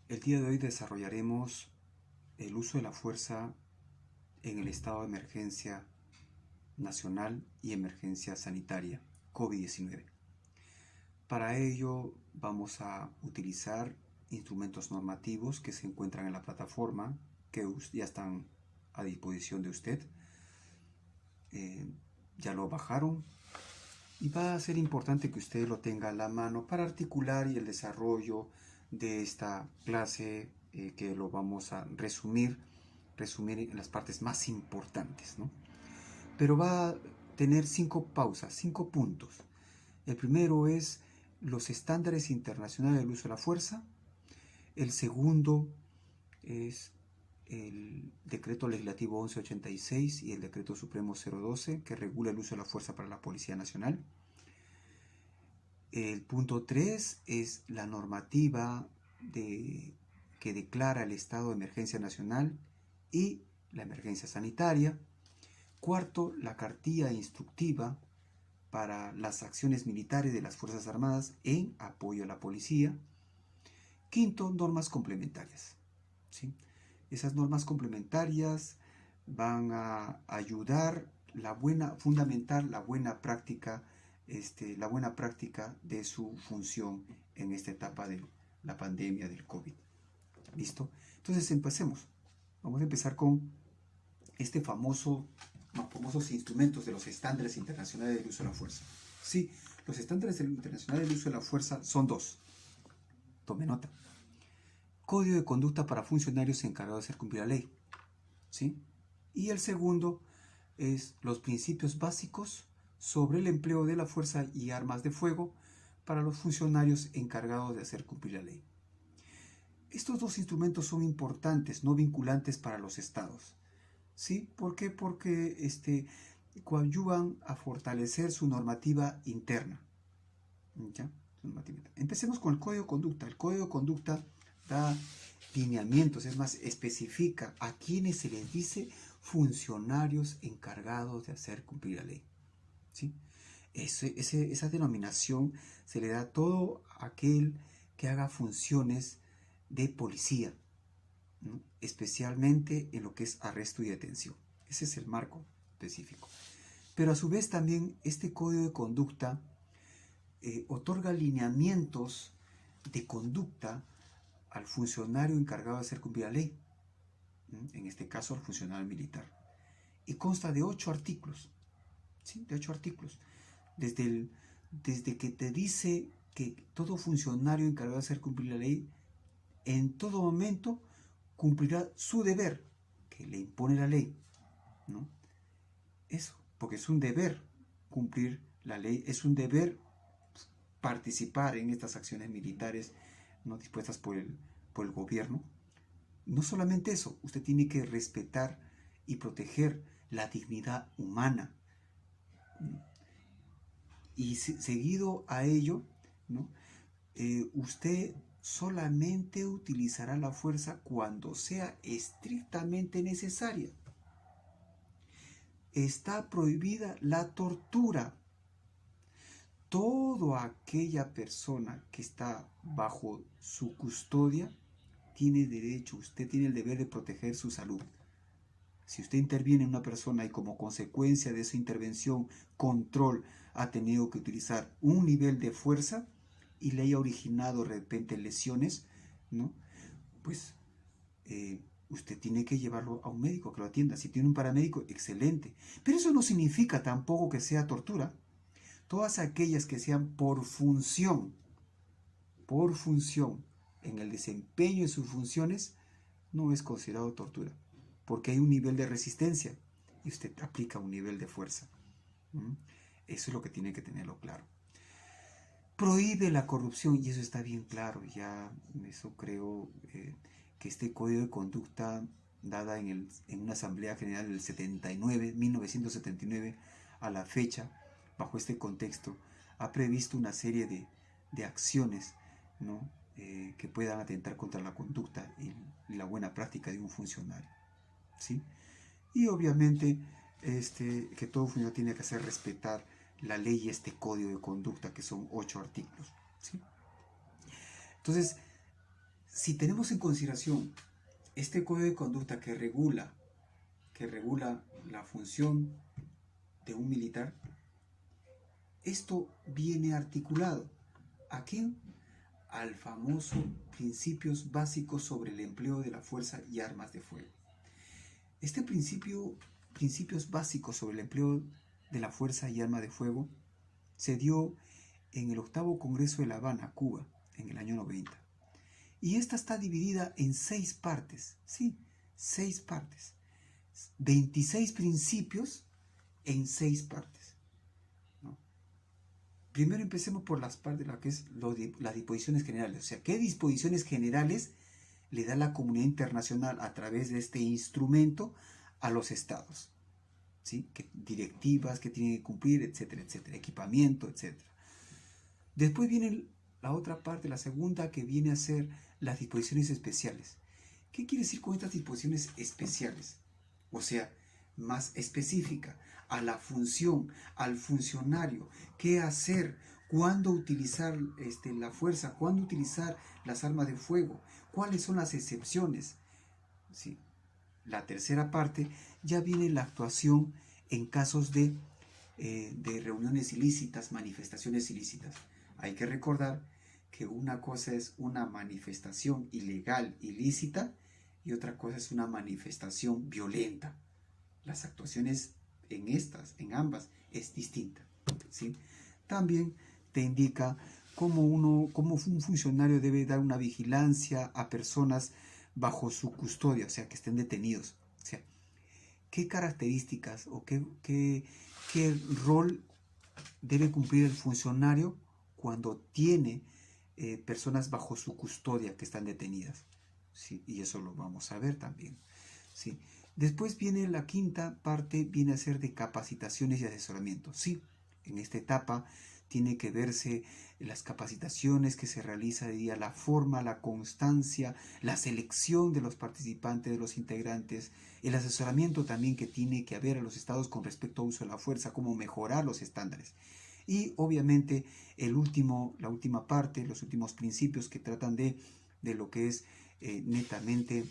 El día de hoy desarrollaremos el uso de la fuerza en el estado de emergencia nacional y emergencia sanitaria COVID-19. Para ello vamos a utilizar instrumentos normativos que se encuentran en la plataforma, que ya están a disposición de usted. Ya lo bajaron y va a ser importante que usted lo tenga a la mano para articular y el desarrollo de esta clase que lo vamos a resumir en las partes más importantes, ¿no? Pero va a tener 5 pausas, 5 puntos. El primero es los estándares internacionales del uso de la fuerza. El segundo es el decreto legislativo 1186 y el decreto supremo 012 que regula el uso de la fuerza para la Policía Nacional. El punto 3 es la normativa que declara el estado de emergencia nacional y la emergencia sanitaria. Cuarto, la cartilla instructiva para las acciones militares de las Fuerzas Armadas en apoyo a la policía. Quinto, normas complementarias. ¿Sí? Esas normas complementarias van a ayudar fundamentar la buena práctica de su función en esta etapa de la pandemia del COVID. ¿Listo? Entonces empecemos. Vamos a empezar con este famosos instrumentos de los estándares internacionales del uso de la fuerza. Sí, los estándares internacionales del uso de la fuerza son 2. Tome nota. Código de conducta para funcionarios encargados de hacer cumplir la ley. ¿Sí? Y el segundo es los principios básicos sobre el empleo de la fuerza y armas de fuego para los funcionarios encargados de hacer cumplir la ley. Estos 2 instrumentos son importantes, no vinculantes para los estados. ¿Sí? ¿Por qué? Porque coadyuvan a fortalecer su normativa interna. ¿Ya? Empecemos con el Código de Conducta. El Código de Conducta da lineamientos, es más, especifica a quienes se les dice funcionarios encargados de hacer cumplir la ley. ¿Sí? Esa denominación se le da a todo aquel que haga funciones de policía, ¿no? Especialmente en lo que es arresto y detención. Ese es el marco específico. Pero a su vez también este código de conducta otorga lineamientos de conducta al funcionario encargado de hacer cumplir la ley, en este caso al funcionario militar. Y consta de 8 artículos, ¿sí? De 8 artículos. Desde que te dice que todo funcionario encargado de hacer cumplir la ley en todo momento cumplirá su deber que le impone la ley, ¿no? Eso, porque es un deber cumplir la ley, es un deber participar en estas acciones militares, ¿no? Dispuestas por el gobierno. No solamente eso, usted tiene que respetar y proteger la dignidad humana. Y seguido a ello, ¿no? Usted solamente utilizará la fuerza cuando sea estrictamente necesaria. Está prohibida la tortura. Toda aquella persona que está bajo su custodia tiene derecho, usted tiene el deber de proteger su salud. Si usted interviene en una persona y como consecuencia de esa intervención, control, ha tenido que utilizar un nivel de fuerza y le haya originado de repente lesiones, ¿no? Pues usted tiene que llevarlo a un médico que lo atienda. Si tiene un paramédico, excelente. Pero eso no significa tampoco que sea tortura. Todas aquellas que sean por función, en el desempeño de sus funciones, no es considerado tortura, porque hay un nivel de resistencia y usted aplica un nivel de fuerza. Eso es lo que tiene que tenerlo claro. Prohíbe la corrupción, y eso está bien claro, ya eso creo que este código de conducta dada en una asamblea general del 1979 a la fecha, bajo este contexto, ha previsto una serie de acciones, ¿no? Que puedan atentar contra la conducta y la buena práctica de un funcionario, ¿sí? Y obviamente que todo funcionario tiene que hacer respetar la ley y este código de conducta, que son 8 artículos, ¿sí? Entonces, si tenemos en consideración este código de conducta que regula la función de un militar, esto viene articulado ¿a qué? Al famoso principios básicos sobre el empleo de la fuerza y armas de fuego. Este principios básicos sobre el empleo de la fuerza y armas de fuego, se dio en el 8º Congreso de La Habana, Cuba, en el año 90. Y esta está dividida en 6 partes, ¿sí? 6 partes. 26 principios en 6 partes, ¿no? Primero empecemos por las partes de lo que es las disposiciones generales. O sea, ¿qué disposiciones generales le da la comunidad internacional a través de este instrumento a los estados? ¿Sí? Directivas que tienen que cumplir, etcétera, etcétera, equipamiento, etcétera. Después viene la otra parte, la segunda, que viene a ser las disposiciones especiales. ¿Qué quiere decir con estas disposiciones especiales? O sea, más específica, a la función, al funcionario, qué hacer, cuándo utilizar la fuerza, cuándo utilizar las armas de fuego, cuáles son las excepciones. ¿Sí? La tercera parte ya viene la actuación en casos de reuniones ilícitas, manifestaciones ilícitas. Hay que recordar que una cosa es una manifestación ilegal, ilícita, y otra cosa es una manifestación violenta. Las actuaciones en ambas, es distinta, ¿sí? También te indica cómo un funcionario debe dar una vigilancia a personas bajo su custodia, o sea, que estén detenidos. O sea, qué características o qué rol debe cumplir el funcionario cuando tiene personas bajo su custodia que están detenidas. ¿Sí? Y eso lo vamos a ver también. ¿Sí? Después viene la quinta parte, viene a ser de capacitaciones y asesoramiento. Sí, en esta etapa tiene que verse las capacitaciones que se realiza de día, la forma, la constancia, la selección de los participantes, de los integrantes, el asesoramiento también que tiene que haber a los estados con respecto al uso de la fuerza, cómo mejorar los estándares. Y obviamente la última parte, los últimos principios que tratan de lo que es netamente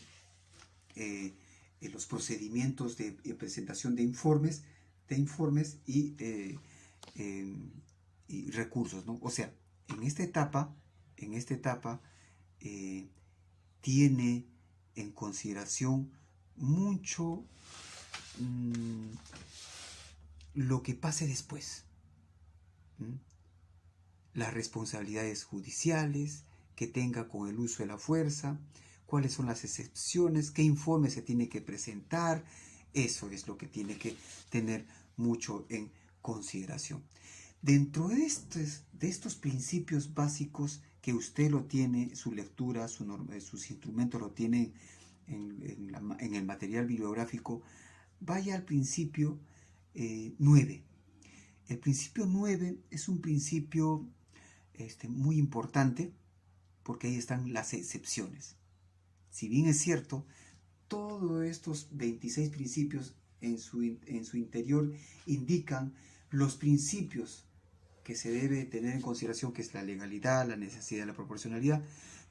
los procedimientos de presentación de informes y recursos, ¿no? O sea, en esta etapa tiene en consideración mucho lo que pase después. Las responsabilidades judiciales que tenga con el uso de la fuerza, cuáles son las excepciones, qué informe se tiene que presentar. Eso es lo que tiene que tener mucho en consideración. Dentro de estos principios básicos que usted lo tiene, su lectura, sus instrumentos lo tienen en el material bibliográfico, vaya al principio 9. El principio 9 es un principio muy importante porque ahí están las excepciones. Si bien es cierto, todos estos 26 principios en su interior indican los principios que se debe tener en consideración, que es la legalidad, la necesidad, la proporcionalidad,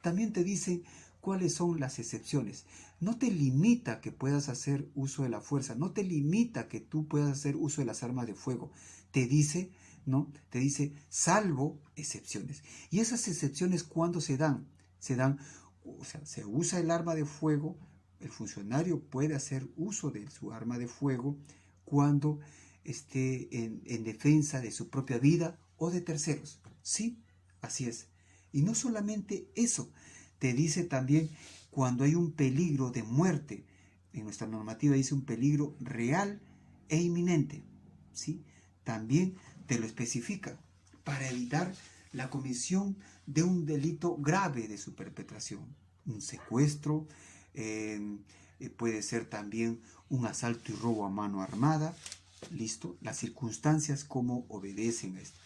también te dicen cuáles son las excepciones. No te limita que puedas hacer uso de la fuerza, no te limita que tú puedas hacer uso de las armas de fuego. Te dice, ¿no? Te dice, salvo excepciones. Y esas excepciones, ¿cuándo se dan? O sea, se usa el arma de fuego, el funcionario puede hacer uso de su arma de fuego cuando esté en defensa de su propia vida o de terceros. Sí, así es. Y no solamente eso, te dice también cuando hay un peligro de muerte. En nuestra normativa dice un peligro real e inminente. ¿Sí? También te lo especifica para evitar la comisión de un delito grave de su perpetración. Un secuestro, puede ser también un asalto y robo a mano armada. ¿Listo? Las circunstancias, cómo obedecen a esto.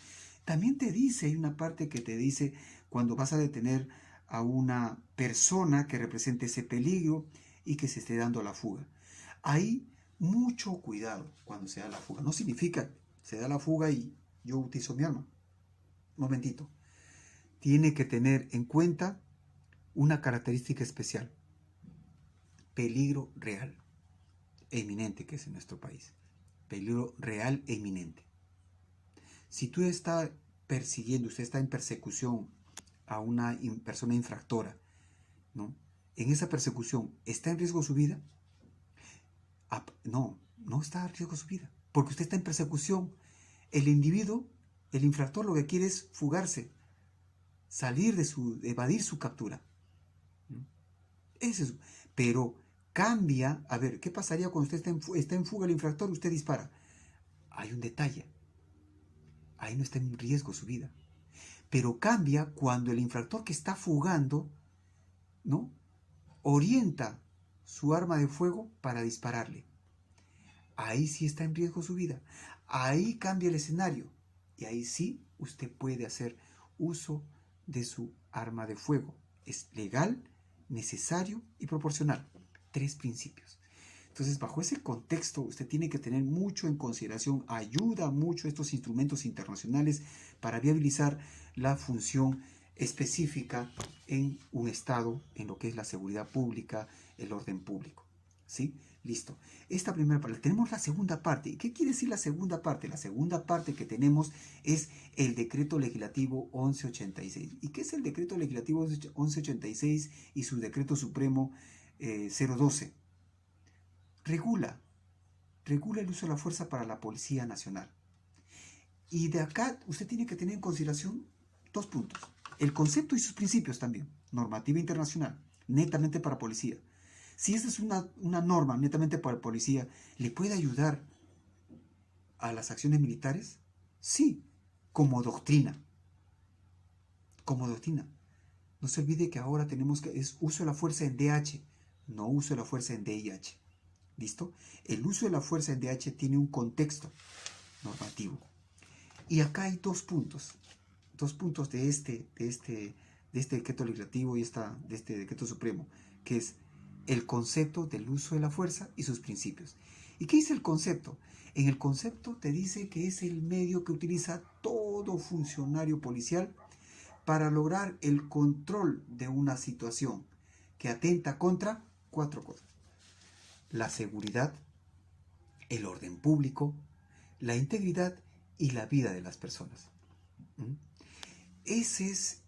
También te dice, hay una parte que te dice cuando vas a detener a una persona que represente ese peligro y que se esté dando la fuga. Ahí mucho cuidado cuando se da la fuga. No significa se da la fuga y yo utilizo mi arma. Un momentito. Tiene que tener en cuenta una característica especial: peligro real e inminente, que es en nuestro país. Peligro real e inminente. Si tú estás persiguiendo, usted está en persecución a una persona infractora, ¿no? En esa persecución, ¿está en riesgo su vida? No, no está en riesgo su vida, porque usted está en persecución. El individuo, el infractor, lo que quiere es fugarse, salir evadir su captura. ¿No? Es eso. Pero cambia, a ver, ¿qué pasaría cuando usted está en fuga el infractor? Usted dispara. Hay un detalle. Ahí no está en riesgo su vida. Pero cambia cuando el infractor que está fugando, ¿no?, orienta su arma de fuego para dispararle. Ahí sí está en riesgo su vida. Ahí cambia el escenario. Y ahí sí usted puede hacer uso de su arma de fuego. Es legal, necesario y proporcional. 3 principios. Entonces, bajo ese contexto, usted tiene que tener mucho en consideración. Ayuda mucho estos instrumentos internacionales para viabilizar la función específica en un Estado, en lo que es la seguridad pública, el orden público. ¿Sí? Listo. Esta primera parte. Tenemos la segunda parte. ¿Y qué quiere decir la segunda parte? La segunda parte que tenemos es el Decreto Legislativo 1186. ¿Y qué es el Decreto Legislativo 1186 y su Decreto Supremo 012? Regula el uso de la fuerza para la Policía Nacional. Y de acá usted tiene que tener en consideración 2 puntos. El concepto y sus principios también. Normativa internacional, netamente para policía. Si esta es una norma netamente para policía, ¿le puede ayudar a las acciones militares? Sí, como doctrina. Como doctrina. No se olvide que ahora es uso de la fuerza en DH, no uso de la fuerza en DIH. ¿Listo? El uso de la fuerza en DH tiene un contexto normativo. Y acá hay 2 puntos. 2 puntos de este decreto legislativo y de este decreto supremo, que es el concepto del uso de la fuerza y sus principios. ¿Y qué dice el concepto? En el concepto te dice que es el medio que utiliza todo funcionario policial para lograr el control de una situación que atenta contra 4 cosas: la seguridad, el orden público, la integridad y la vida de las personas. Ese es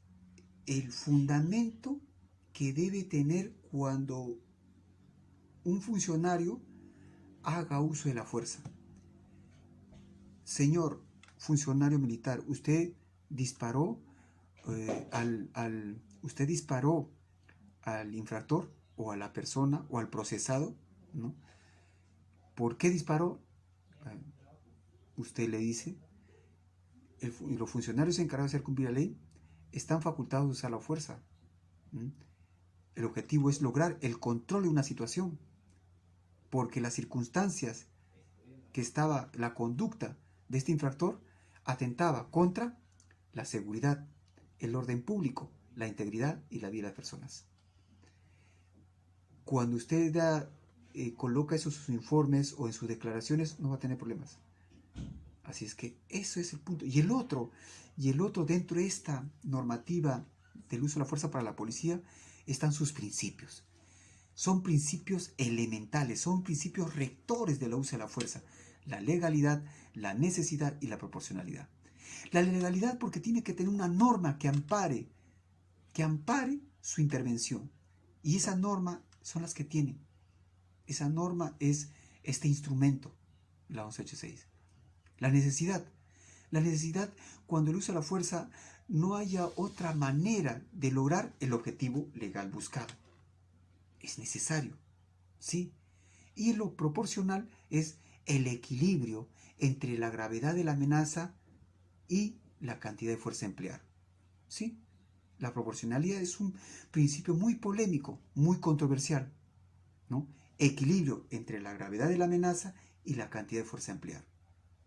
el fundamento que debe tener cuando un funcionario haga uso de la fuerza. Señor funcionario militar, usted disparó al infractor o a la persona o al procesado, ¿no? ¿Por qué disparó? Usted le dice, los funcionarios encargados de hacer cumplir la ley están facultados de usar la fuerza. El objetivo es lograr el control de una situación, porque las circunstancias que estaba la conducta de este infractor atentaba contra la seguridad, el orden público, la integridad y la vida de las personas. Cuando usted coloca esos sus informes o en sus declaraciones, no va a tener problemas. Así es que eso es el punto. Y el otro dentro de esta normativa del uso de la fuerza para la policía están sus principios. Son principios elementales, son principios rectores del uso de la fuerza: la legalidad, la necesidad y la proporcionalidad. La legalidad, porque tiene que tener una norma que ampare su intervención. Y esa norma son las que tiene. Esa norma es este instrumento, la 1186. La necesidad cuando el uso de la fuerza no haya otra manera de lograr el objetivo legal buscado. Es necesario, ¿sí? Y lo proporcional es el equilibrio entre la gravedad de la amenaza y la cantidad de fuerza a emplear, ¿sí? La proporcionalidad es un principio muy polémico, muy controversial, ¿no? Equilibrio entre la gravedad de la amenaza y la cantidad de fuerza a emplear.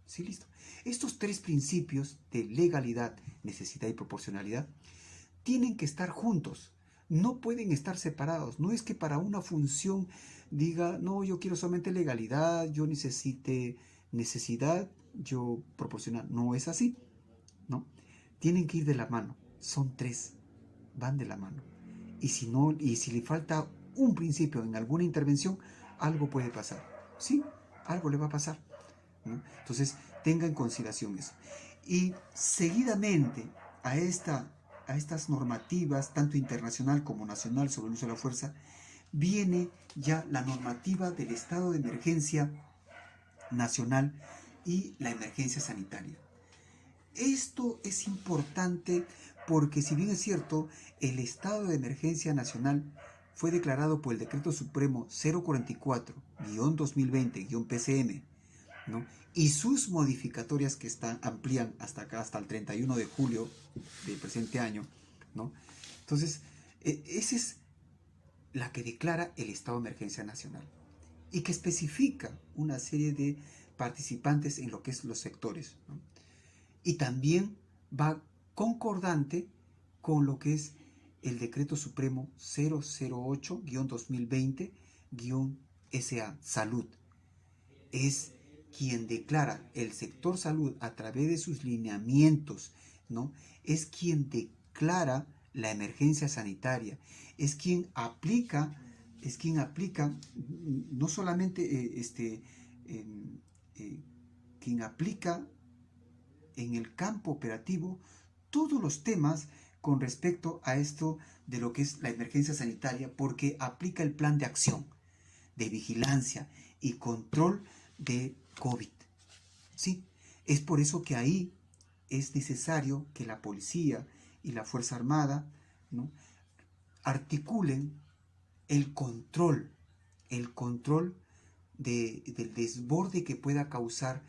Sí, listo. Estos 3 principios de legalidad, necesidad y proporcionalidad tienen que estar juntos. No pueden estar separados. No es que para una función diga, no, yo quiero solamente legalidad, yo necesite necesidad, yo proporcional. No es así, ¿no? Tienen que ir de la mano. Son 3, van de la mano. y si no, y si le falta un principio en alguna intervención, algo puede pasar. Sí, algo le va a pasar, ¿no? Entonces, tenga en consideración eso. Y seguidamente a estas normativas, tanto internacional como nacional, sobre el uso de la fuerza, viene ya la normativa del estado de emergencia nacional y la emergencia sanitaria. Esto es importante porque, si bien es cierto, el estado de emergencia nacional fue declarado por el Decreto Supremo 044-2020-PCM, ¿no? Y sus modificatorias que amplían hasta acá, hasta el 31 de julio del presente año, ¿no? Entonces, esa es la que declara el estado de emergencia nacional y que especifica una serie de participantes en lo que es los sectores, ¿no? Y también va concordante con lo que es el Decreto Supremo 008-2020-SA, Salud. Es quien declara el sector salud a través de sus lineamientos, ¿no? Es quien declara la emergencia sanitaria, es quien aplica no solamente quien aplica en el campo operativo todos los temas con respecto a esto de lo que es la emergencia sanitaria, porque aplica el plan de acción, de vigilancia y control de COVID. ¿Sí? Es por eso que ahí es necesario que la policía y la Fuerza Armada, ¿no?, articulen el control del desborde que pueda causar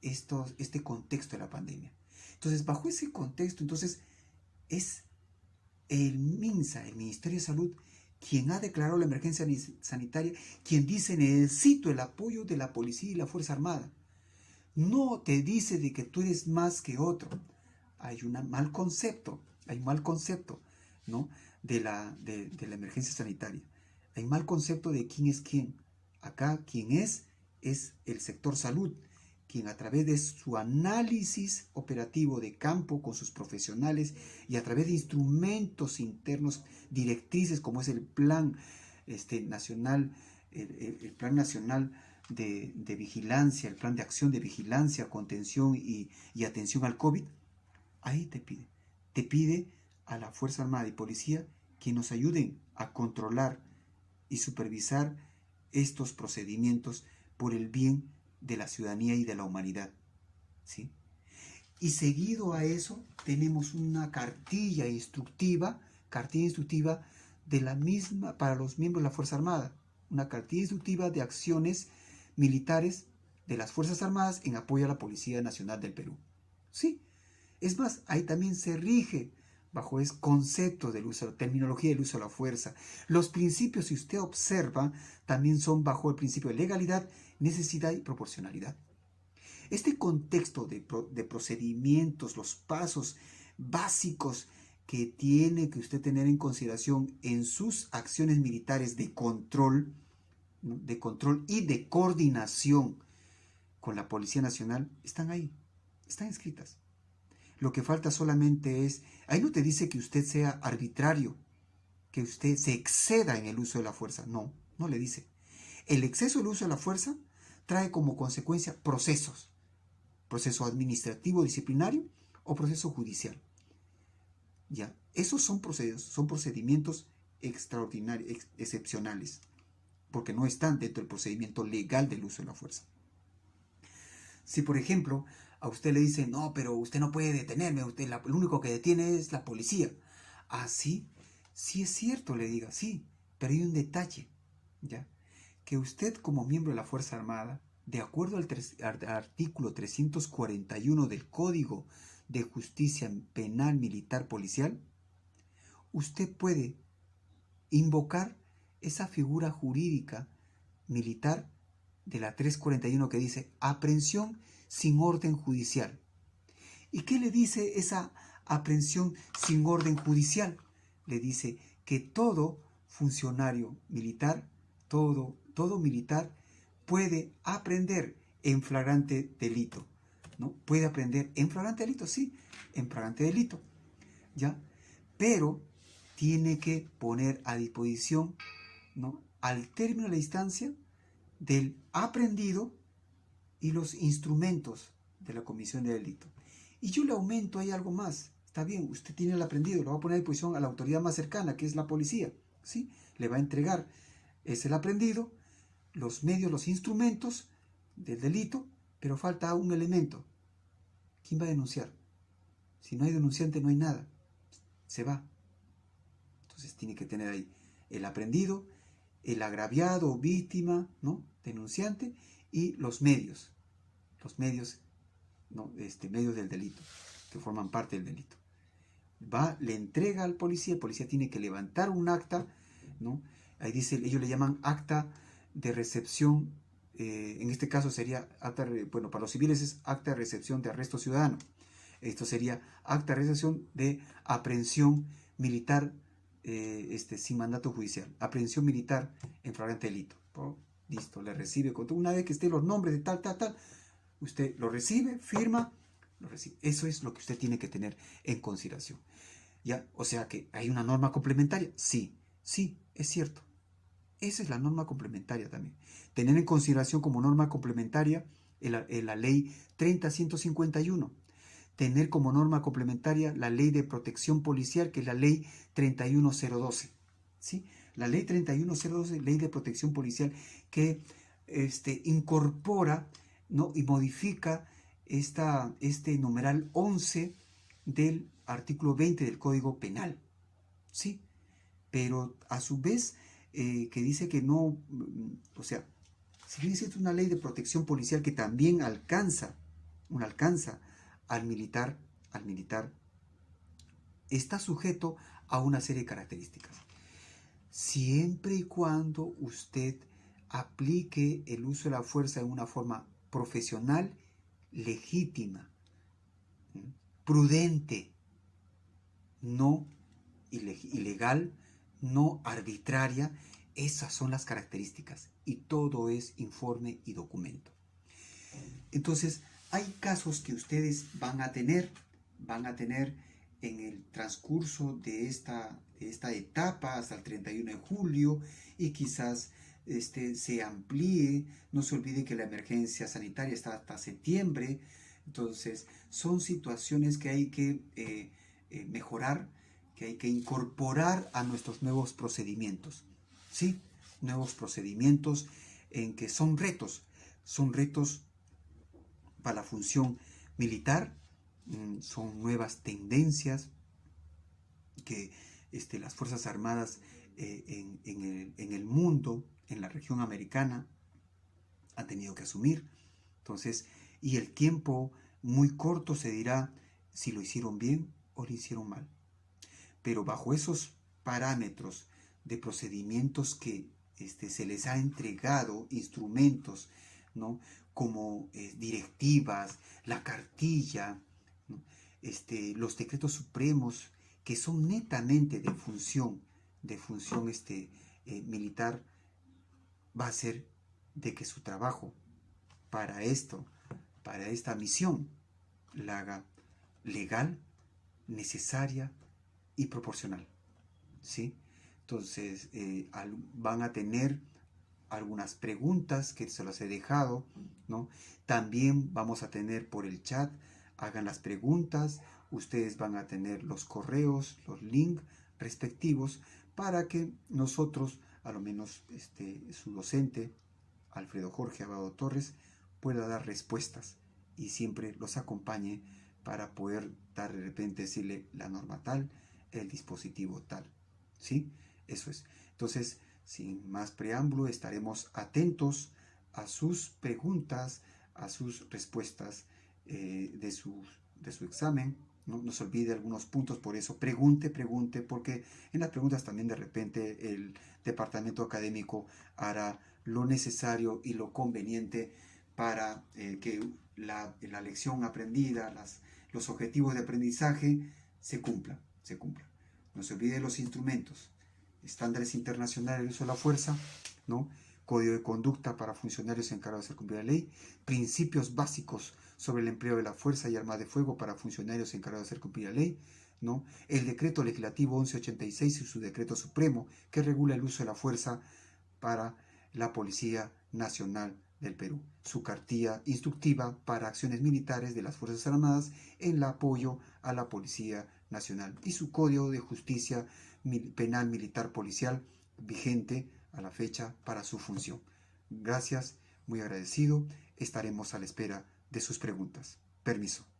este contexto de la pandemia. Entonces, bajo ese contexto, entonces, es el MINSA, el Ministerio de Salud, quien ha declarado la emergencia sanitaria, quien dice: necesito el apoyo de la policía y la Fuerza Armada. No te dice de que tú eres más que otro. Hay un mal concepto, ¿no?, de la emergencia sanitaria. Hay mal concepto de quién es quién. Acá quien es el sector salud, quien a través de su análisis operativo de campo con sus profesionales y a través de instrumentos internos, directrices como es el plan nacional, el plan nacional de vigilancia, el plan de acción de vigilancia, contención y atención al COVID, ahí te pide a la Fuerza Armada y Policía que nos ayuden a controlar y supervisar estos procedimientos por el bien de la ciudadanía y de la humanidad, ¿sí? Y seguido a eso tenemos una cartilla instructiva de la misma para los miembros de la Fuerza Armada, una cartilla instructiva de acciones militares de las Fuerzas Armadas en apoyo a la Policía Nacional del Perú. Sí, es más, ahí también se rige bajo ese concepto del uso, terminología del uso de la fuerza. Los principios, si usted observa, también son bajo el principio de legalidad, necesidad y proporcionalidad. Este contexto de procedimientos, los pasos básicos que tiene que usted tener en consideración en sus acciones militares de control, ¿no?, de control y de coordinación con la Policía Nacional, están ahí, están escritas. Lo que falta solamente es, ahí no te dice que usted sea arbitrario, que usted se exceda en el uso de la fuerza. No, no le dice. El exceso del uso de la fuerza trae como consecuencia procesos, proceso administrativo disciplinario o proceso judicial. Ya, esos son procedimientos extraordinarios, excepcionales, porque no están dentro del procedimiento legal del uso de la fuerza. Si, por ejemplo, a usted le dicen: no, pero usted no puede detenerme, lo único que detiene es la policía. ¿Ah, sí? Sí es cierto, le diga, sí, pero hay un detalle, ¿ya? Que usted, como miembro de la Fuerza Armada, de acuerdo al artículo 341 del Código de Justicia Penal Militar Policial, usted puede invocar esa figura jurídica militar de la 341 que dice aprehensión sin orden judicial. ¿Y qué le dice esa aprehensión sin orden judicial? Le dice que todo funcionario militar, todo militar puede aprehender en flagrante delito, ¿no? Puede aprehender en flagrante delito, sí, en flagrante delito, ¿ya? Pero tiene que poner a disposición, ¿no?, al término de la instancia, del aprendido y los instrumentos de la comisión de delito. Y yo le aumento ahí algo más. Está bien, usted tiene el aprendido, lo va a poner a disposición a la autoridad más cercana, que es la policía, ¿sí? Le va a entregar el aprendido, los medios, los instrumentos del delito, pero falta un elemento. ¿Quién va a denunciar? Si no hay denunciante, no hay nada. Se va. Entonces tiene que tener ahí el aprendido, el agraviado o víctima, ¿no?, denunciante, y los medios, ¿no?, medios del delito, que forman parte del delito. Le entrega al policía, el policía tiene que levantar un acta, ¿no? Ahí dice, ellos le llaman acta de recepción, en este caso sería bueno, para los civiles es acta de recepción de arresto ciudadano. Esto sería acta de recepción de aprehensión militar, sin mandato judicial, aprehensión militar en flagrante delito. Listo, le recibe, una vez que esté los nombres de tal, usted lo recibe, firma, lo recibe. Eso es lo que usted tiene que tener en consideración. ¿Ya? O sea que hay una norma complementaria. Sí, es cierto. Esa es la norma complementaria también. Tener en consideración como norma complementaria la ley 30.151. Tener como norma complementaria la ley de protección policial, que es la ley 31.012. ¿Sí? La ley 31.012, ley de protección policial, que incorpora, ¿no?, y modifica este numeral 11 del artículo 20 del Código Penal. ¿Sí? Pero a su vez, que dice que no, o sea, si bien existe una ley de protección policial que también alcanza al militar, está sujeto a una serie de características. Siempre y cuando usted aplique el uso de la fuerza de una forma profesional, legítima, prudente, no ilegal, no arbitraria. Esas son las características, y todo es informe y documento. Entonces, hay casos que ustedes van a tener en el transcurso de esta etapa hasta el 31 de julio, y quizás se amplíe. No se olvide que la emergencia sanitaria está hasta septiembre. Entonces, son situaciones que hay que mejorar, que hay que incorporar a nuestros nuevos procedimientos. ¿Sí? Nuevos procedimientos en que son retos para la función militar, son nuevas tendencias que las Fuerzas Armadas en el mundo, en la región americana, han tenido que asumir. Entonces, y el tiempo muy corto se dirá si lo hicieron bien o lo hicieron mal. Pero bajo esos parámetros de procedimientos que se les ha entregado, instrumentos, ¿no?, como directivas, la cartilla, ¿no?, los decretos supremos, que son netamente de función militar, va a ser de que su trabajo para esta misión, la haga legal, necesaria y proporcional. ¿Sí? Entonces, van a tener algunas preguntas que se las he dejado, ¿no? También vamos a tener por el chat, hagan las preguntas, ustedes van a tener los correos, los links respectivos, para que nosotros, a lo menos su docente, Alfredo Jorge Abado Torres, pueda dar respuestas y siempre los acompañe para poder dar, de repente, decirle la norma tal, el dispositivo tal. ¿Sí? Eso es. Entonces, sin más preámbulo, estaremos atentos a sus preguntas, a sus respuestas de su examen. No se olvide algunos puntos, por eso pregunte, porque en las preguntas también de repente el departamento académico hará lo necesario y lo conveniente para que la lección aprendida, los objetivos de aprendizaje se cumplan. No se olvide los instrumentos, estándares internacionales del uso de la fuerza, ¿no?, código de conducta para funcionarios encargados de hacer cumplir la ley, principios básicos sobre el empleo de la fuerza y armas de fuego para funcionarios encargados de hacer cumplir la ley, ¿no? El decreto legislativo 1186 y su decreto supremo que regula el uso de la fuerza para la Policía Nacional del Perú, su cartilla instructiva para acciones militares de las Fuerzas Armadas en el apoyo a la Policía Nacional y su Código de Justicia Penal Militar Policial vigente a la fecha para su función. Gracias, muy agradecido, estaremos a la espera de sus preguntas. Permiso.